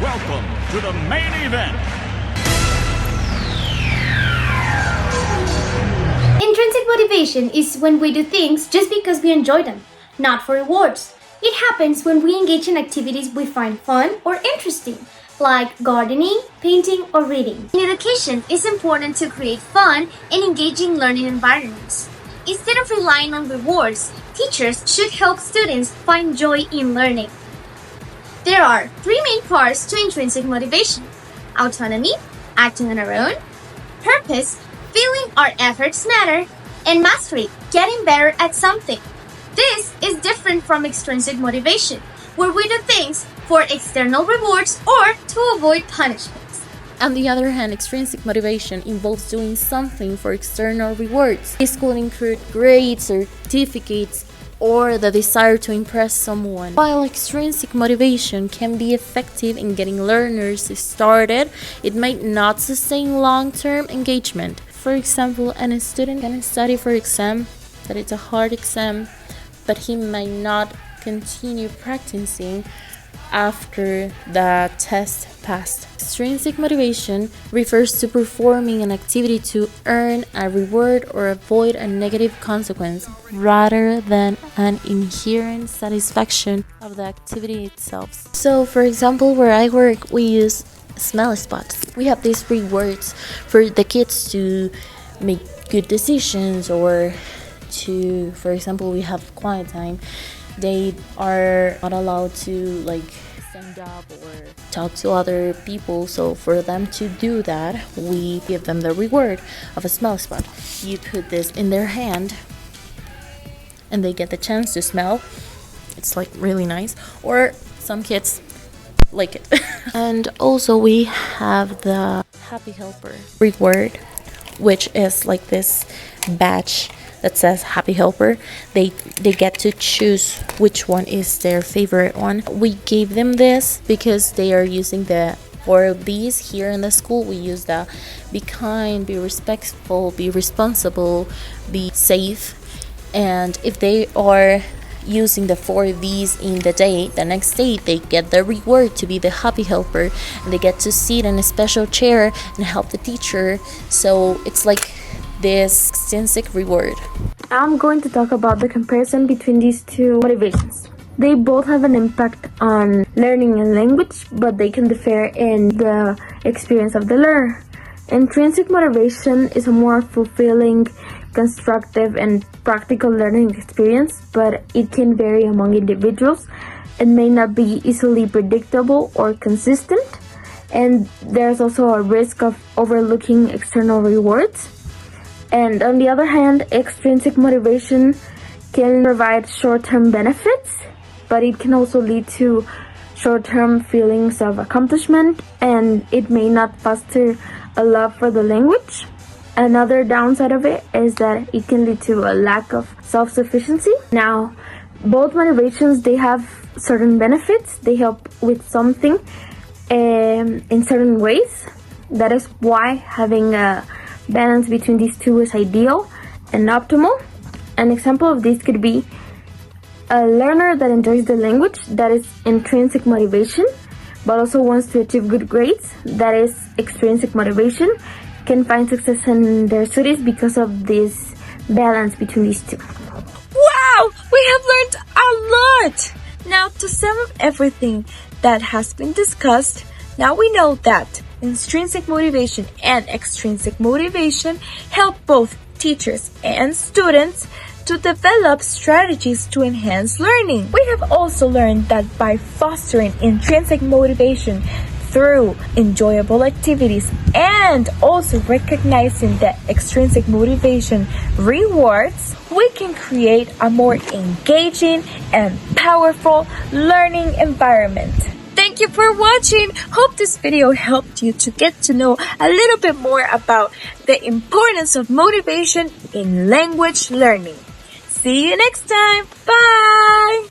Welcome to the main event. Intrinsic motivation is when we do things just because we enjoy them, not for rewards. It happens when we engage in activities we find fun or interesting, like gardening, painting, or reading. In education, it's important to create fun and engaging learning environments. Instead of relying on rewards, teachers should help students find joy in learning. There are three main parts to intrinsic motivation: autonomy, acting on our own; purpose, feeling our efforts matter; and mastery, getting better at something. This is different from extrinsic motivation, where we do things for external rewards or to avoid punishments. On the other hand, extrinsic motivation involves doing something for external rewards. This could include grades, certificates, or the desire to impress someone. While extrinsic motivation can be effective in getting learners started, it might not sustain long-term engagement. For example, a student can study for exam, but it's a hard exam, but he might not continue practicing after the test passed. Extrinsic motivation refers to performing an activity to earn a reward or avoid a negative consequence, rather than an inherent satisfaction of the activity itself. So, for example, where I work, we use smell spots. We have these rewards for the kids to make good decisions, or to, for example, we have quiet time. They are not allowed to stand up or talk to other people, so for them to do that, we give them the reward of a smell spot. You put this in their hand and they get the chance to smell. It's really nice, or some kids like it. And also we have the happy helper reward, which is this badge that says happy helper. They get to choose which one is their favorite one. We gave them this because they are using the 4 of these here in the school. We use the be kind, be respectful, be responsible, be safe. And if they are using the 4 of these in the next day, they get the reward to be the happy helper, and they get to sit in a special chair and help the teacher. So it's this extrinsic reward. I'm going to talk about the comparison between these two motivations. They both have an impact on learning and language, but they can differ in the experience of the learner. Intrinsic motivation is a more fulfilling, constructive, and practical learning experience, but it can vary among individuals and may not be easily predictable or consistent. And there's also a risk of overlooking external rewards. And on the other hand, extrinsic motivation can provide short-term benefits, but it can also lead to short-term feelings of accomplishment, and it may not foster a love for the language. Another downside of it is that it can lead to a lack of self-sufficiency. Now, both motivations, they have certain benefits. They help with something in certain ways. That is why having a balance between these two is ideal and optimal. An example of this could be a learner that enjoys the language, that is intrinsic motivation, but also wants to achieve good grades, that is extrinsic motivation, can find success in their studies because of this balance between these two. Wow! We have learned a lot! Now, to sum up everything that has been discussed, now we know that intrinsic motivation and extrinsic motivation help both teachers and students to develop strategies to enhance learning. We have also learned that by fostering intrinsic motivation through enjoyable activities and also recognizing the extrinsic motivation rewards, we can create a more engaging and powerful learning environment. Thank you for watching. Hope this video helped you to get to know a little bit more about the importance of motivation in language learning. See you next time. Bye!